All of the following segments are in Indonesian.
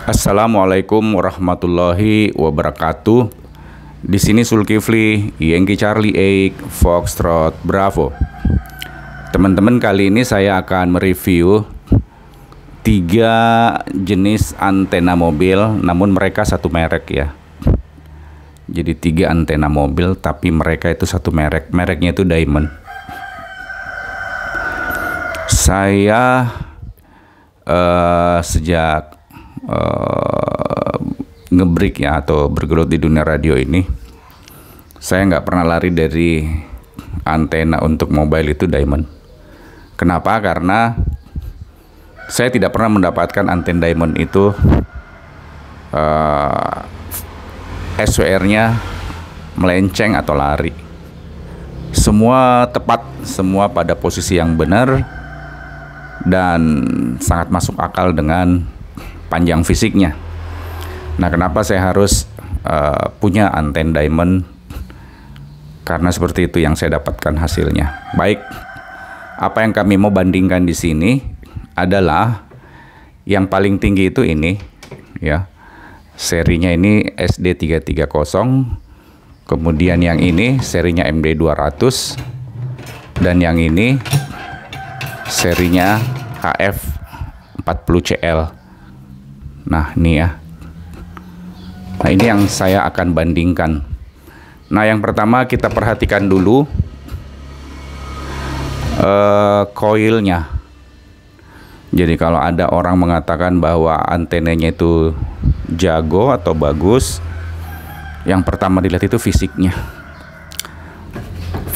Assalamualaikum warahmatullahi wabarakatuh. Di sini Zulkifli, Yankee Charlie 8, Foxtrot Bravo. Teman-teman, kali ini saya akan mereview 3 jenis antena mobil, namun mereka satu merek ya. Jadi 3 antena mobil, tapi mereka itu satu merek. Mereknya itu Diamond. Saya sejak ngebreak ya, atau bergelut di dunia radio ini, saya nggak pernah lari dari antena untuk mobile itu Diamond. Kenapa? Karena saya tidak pernah mendapatkan antena Diamond itu SWR-nya melenceng atau lari. Semua tepat, semua pada posisi yang benar dan sangat masuk akal dengan panjang fisiknya. Nah, kenapa saya harus punya antena Diamond? Karena seperti itu yang saya dapatkan hasilnya. Baik, apa yang kami mau bandingkan di sini adalah yang paling tinggi itu ini ya. Serinya ini SD330, kemudian yang ini serinya MD200, dan yang ini serinya HF40CL. Nah, ini ya. Nah, ini yang saya akan bandingkan. Nah, yang pertama kita perhatikan dulu koilnya. Jadi kalau ada orang mengatakan bahwa antenanya itu jago atau bagus, yang pertama dilihat itu fisiknya.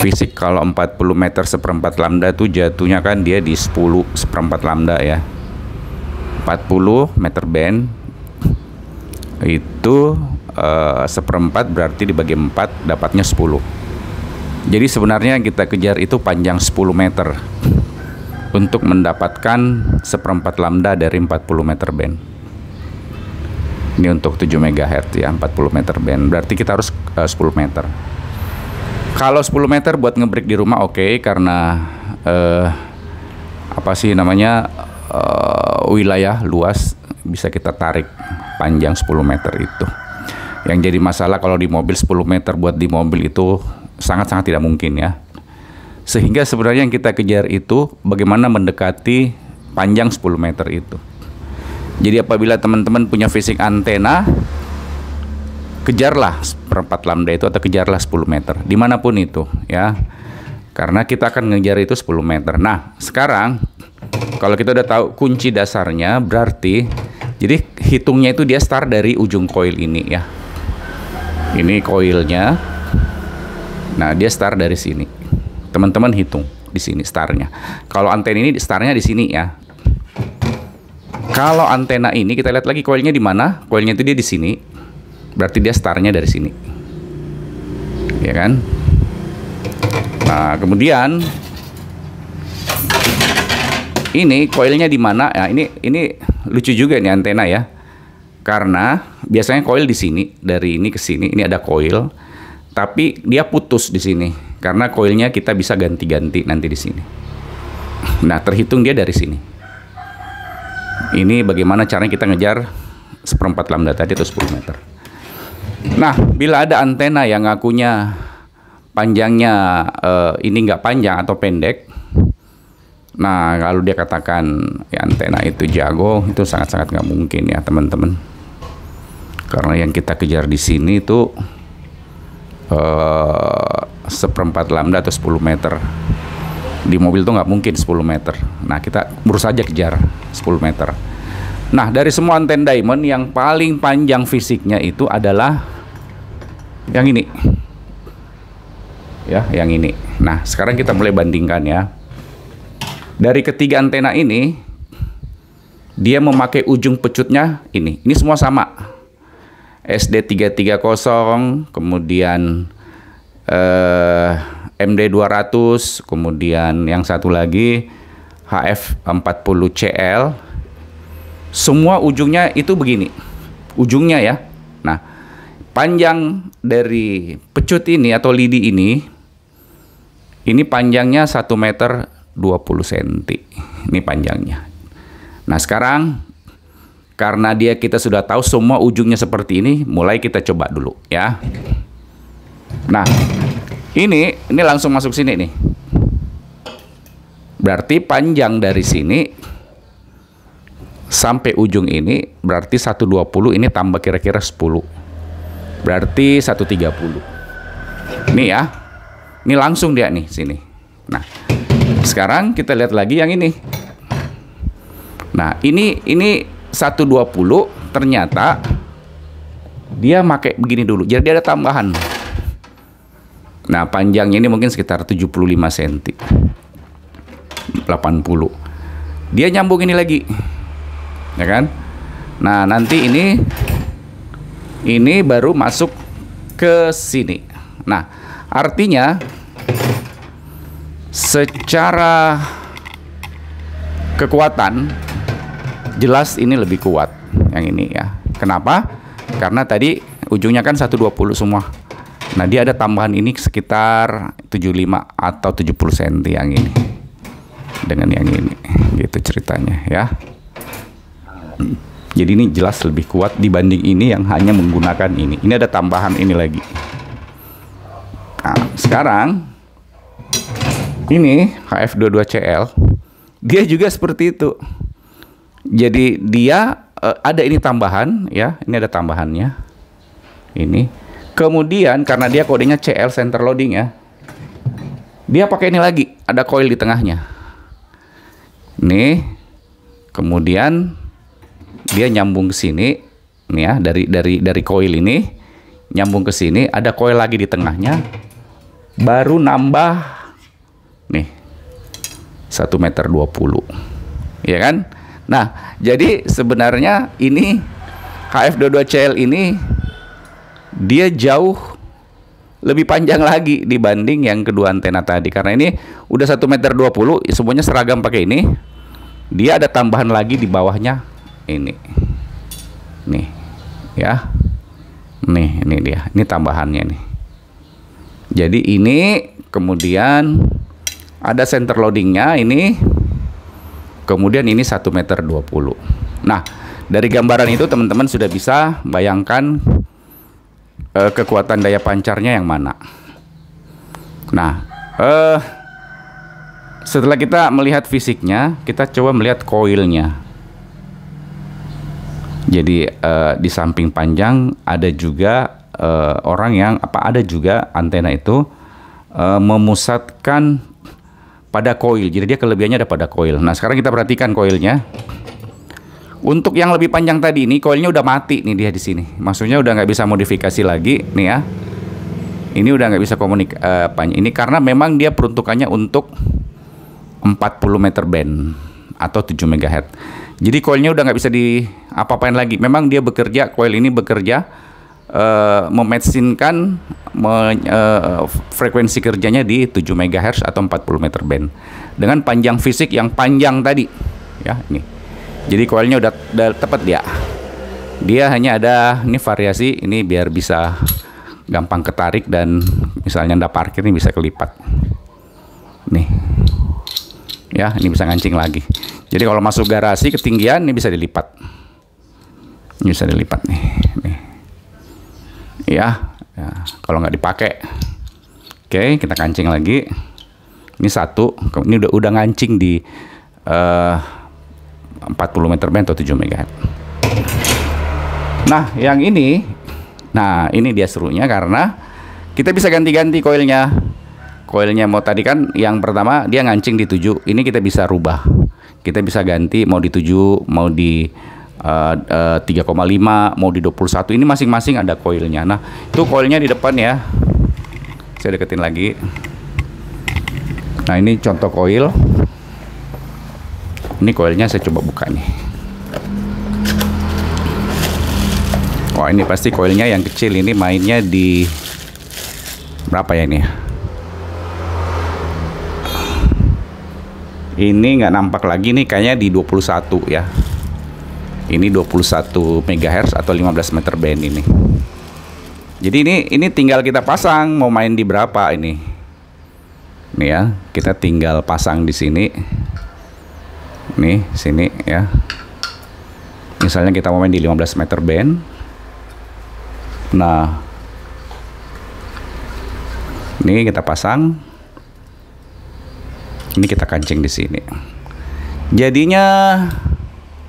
Fisik kalau 40 meter seperempat lambda itu jatuhnya kan dia di 10 seperempat lambda ya. 40 meter band itu seperempat, berarti dibagi 4 dapatnya 10. Jadi sebenarnya yang kita kejar itu panjang 10 meter untuk mendapatkan seperempat lambda dari 40 meter band. Ini untuk 7 MHz ya, 40 meter band, berarti kita harus 10 meter. Kalau 10 meter buat ngebreak di rumah oke, karena apa sih namanya, wilayah luas, bisa kita tarik panjang 10 meter itu. Yang jadi masalah kalau di mobil 10 meter buat di mobil itu sangat-sangat tidak mungkin ya. Sehingga sebenarnya yang kita kejar itu bagaimana mendekati panjang 10 meter itu. Jadi apabila teman-teman punya fisik antena, kejarlah seperempat lambda itu atau kejarlah 10 meter dimanapun itu ya, karena kita akan ngejar itu 10 meter. Nah, sekarang kalau kita udah tahu kunci dasarnya, berarti jadi hitungnya itu dia start dari ujung koil ini ya. Ini koilnya. Nah, dia start dari sini. Teman-teman hitung di sini startnya. Kalau antena ini startnya di sini ya. Kalau antena ini kita lihat lagi koilnya di mana? Koilnya itu dia di sini. Berarti dia startnya dari sini. Ya kan? Nah, kemudian ini koilnya di mana? Nah, ini lucu juga nih antena ya. Karena biasanya koil di sini, dari ini ke sini, ini ada koil, tapi dia putus di sini. Karena koilnya kita bisa ganti-ganti nanti di sini. Nah, terhitung dia dari sini. Ini bagaimana caranya kita ngejar seperempat lambda tadi atau 10 meter. Nah, bila ada antena yang ngakunya panjangnya ini nggak panjang atau pendek, nah kalau dia katakan ya antena itu jago, itu sangat-sangat nggak mungkin ya teman-teman. Karena yang kita kejar di sini itu seperempat lambda atau 10 meter. Di mobil tuh nggak mungkin 10 meter. Nah, kita berusaha aja kejar 10 meter. Nah, dari semua antena Diamond yang paling panjang fisiknya itu adalah yang ini. Ya, yang ini. Nah, sekarang kita mulai bandingkan ya. Dari ketiga antena ini, dia memakai ujung pecutnya ini. Ini semua sama. SD330, kemudian MD200, kemudian yang satu lagi HF40CL. Semua ujungnya itu begini. Ujungnya ya. Nah, panjang dari pecut ini atau lidi ini panjangnya 1 meter 20 cm. Ini panjangnya. Nah, sekarang karena kita sudah tahu semua ujungnya seperti ini, mulai kita coba dulu ya. Nah, ini langsung masuk sini nih. Berarti panjang dari sini sampai ujung ini berarti 120, ini tambah kira-kira 10. Berarti 130. Nih ya. Ini langsung dia nih sini. Nah, sekarang kita lihat lagi yang ini. Nah, ini 120 ternyata dia pakai begini dulu. Jadi dia ada tambahan. Nah, panjangnya ini mungkin sekitar 75 cm. 80. Dia nyambung ini lagi. Ya kan? Nah, nanti ini baru masuk ke sini. Nah, artinya secara kekuatan jelas ini lebih kuat yang ini ya. Kenapa? Karena tadi ujungnya kan 120 semua. Nah, dia ada tambahan ini sekitar 75 atau 70 cm yang ini. Dengan yang ini. Gitu ceritanya ya. Jadi ini jelas lebih kuat dibanding ini yang hanya menggunakan ini. Ini ada tambahan ini lagi. Nah, sekarang ini HF22CL dia juga seperti itu. Jadi dia ada ini tambahan ya, ini ada tambahannya. Ini. Kemudian karena dia kodenya CL center loading ya. Dia pakai ini lagi, ada coil di tengahnya. Nih. Kemudian dia nyambung ke sini nih ya, dari coil ini nyambung ke sini, ada coil lagi di tengahnya. Baru nambah nih 1,20 meter, ya kan? Nah, jadi sebenarnya ini HF22CL ini dia jauh lebih panjang lagi dibanding yang kedua antena tadi, karena ini udah 1,20 meter, semuanya seragam pakai ini. Dia ada tambahan lagi di bawahnya ini. Nih. Ya. Nih, ini dia. Ini tambahannya nih. Jadi ini kemudian ada center loadingnya ini, kemudian ini 1,20 meter. Nah, dari gambaran itu teman-teman sudah bisa bayangkan kekuatan daya pancarnya yang mana. Nah, setelah kita melihat fisiknya, kita coba melihat koilnya. Jadi di samping panjang ada juga orang yang ada juga antena itu memusatkan pada koil. Jadi dia kelebihannya ada pada koil. Nah, sekarang kita perhatikan koilnya. Untuk yang lebih panjang tadi ini koilnya udah mati nih, dia di sini. Maksudnya udah nggak bisa modifikasi lagi nih ya. Ini udah nggak bisa panjang. Ini karena memang dia peruntukannya untuk 40 meter band atau 7 MHz. Jadi koilnya udah nggak bisa apa-apain lagi. Memang dia bekerja, koil ini bekerja mematchinkan frekuensi kerjanya di 7 MHz atau 40 meter band dengan panjang fisik yang panjang tadi ya. Ini jadi koilnya udah tepat dia hanya ada ini variasi ini biar bisa gampang ketarik, dan misalnya Anda parkir ini bisa kelipat nih ya, ini bisa ngancing lagi. Jadi kalau masuk garasi ketinggian ini bisa dilipat, ini bisa dilipat nih ya, kalau nggak dipakai. Oke, kita kancing lagi. Ini satu, ini udah ngancing di 40 meter band atau 7 MHz. Nah, yang ini, ini dia serunya karena kita bisa ganti-ganti koilnya. Koilnya mau tadi kan yang pertama dia ngancing di 7, ini kita bisa rubah. Kita bisa ganti mau di 7, mau di 3,5, mau di 21. Ini masing-masing ada koilnya. Nah, itu koilnya di depan ya. Saya deketin lagi. Nah, ini contoh koil. Ini koilnya saya coba buka nih. Wah, ini pasti koilnya yang kecil, ini mainnya di berapa ya ini? Ini nggak nampak lagi nih, kayaknya di 21 ya. Ini 21 MHz atau 15 meter band ini. Jadi ini tinggal kita pasang mau main di berapa ini. Nih ya, kita tinggal pasang di sini. Nih, sini ya. Misalnya kita mau main di 15 meter band. Nah, ini kita pasang. Ini kita kancing di sini. Jadinya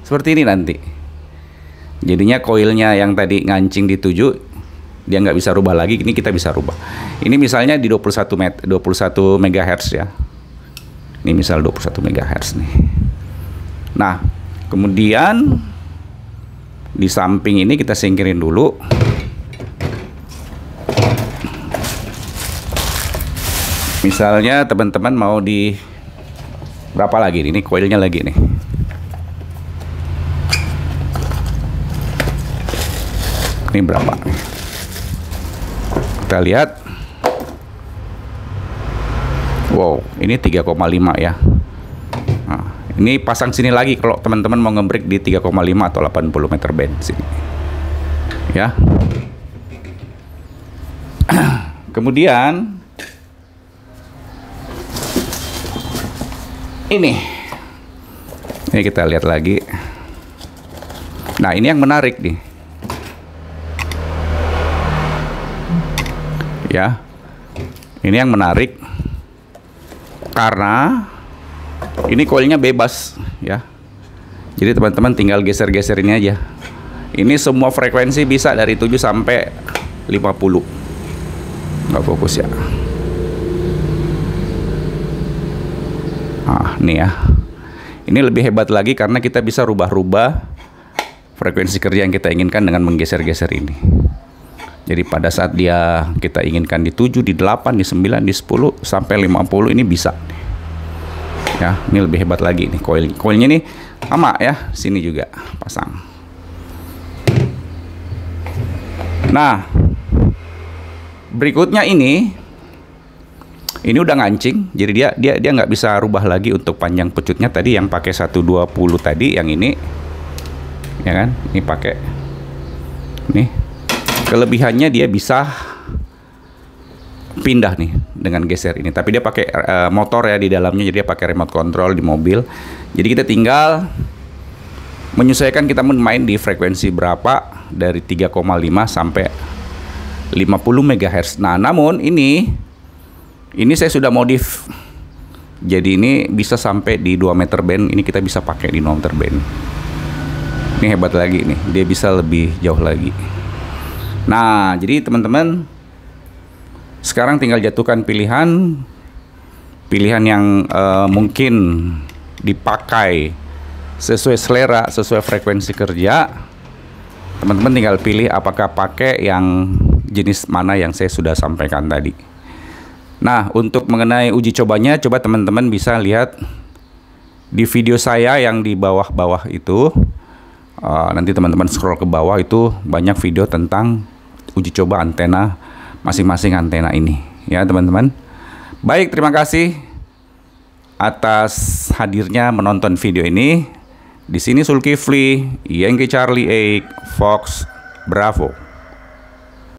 seperti ini nanti. Jadinya koilnya yang tadi ngancing di 7, dia nggak bisa rubah lagi. Ini kita bisa rubah. Ini misalnya di 21 MHz ya. Ini misal 21 MHz nih. Nah, kemudian di samping ini kita singkirin dulu. Misalnya teman-teman mau di berapa lagi nih? Ini koilnya lagi nih. Ini berapa nih? Kita lihat. Wow, ini 3,5 ya. Nah, ini pasang sini lagi kalau teman-teman mau ngebreak di 3,5 atau 80 meter band sini. Ya. Kemudian ini kita lihat lagi. Nah, ini yang menarik nih. Ya. Ini yang menarik karena ini koilnya bebas ya. Jadi teman-teman tinggal geser-geser ini aja. Ini semua frekuensi bisa dari 7 sampai 50. Nggak fokus ya. Nah, nih ya. Ini lebih hebat lagi karena kita bisa rubah-rubah frekuensi kerja yang kita inginkan dengan menggeser-geser ini. Jadi pada saat kita inginkan di 7, di 8, di 9, di 10 sampai 50 ini bisa. Ya, ini lebih hebat lagi nih koilnya nih sama ya, sini juga pasang. Nah, berikutnya ini udah ngancing, jadi dia nggak bisa rubah lagi untuk panjang pecutnya tadi yang pakai 120 tadi, yang ini ya kan, ini pakai nih. Kelebihannya dia bisa pindah nih dengan geser ini, tapi dia pakai motor ya di dalamnya, jadi dia pakai remote control di mobil. Jadi kita tinggal menyesuaikan kita main di frekuensi berapa dari 3,5 sampai 50 MHz. Nah, namun ini saya sudah modif. Jadi ini bisa sampai di 2 meter band, ini kita bisa pakai di 2 meter band. Ini hebat lagi nih, dia bisa lebih jauh lagi. Nah, jadi teman-teman sekarang tinggal jatuhkan pilihan yang mungkin dipakai sesuai selera, sesuai frekuensi kerja. Teman-teman tinggal pilih apakah pakai yang jenis mana yang saya sudah sampaikan tadi. Nah, untuk mengenai uji cobanya, coba teman-teman bisa lihat di video saya yang di bawah-bawah itu. Nanti teman-teman scroll ke bawah, itu banyak video tentang uji coba antena masing-masing antena ini ya teman-teman. Baik, terima kasih atas hadirnya menonton video ini. Di sini Zulkifli, Yankee Charlie 8 Fox Bravo.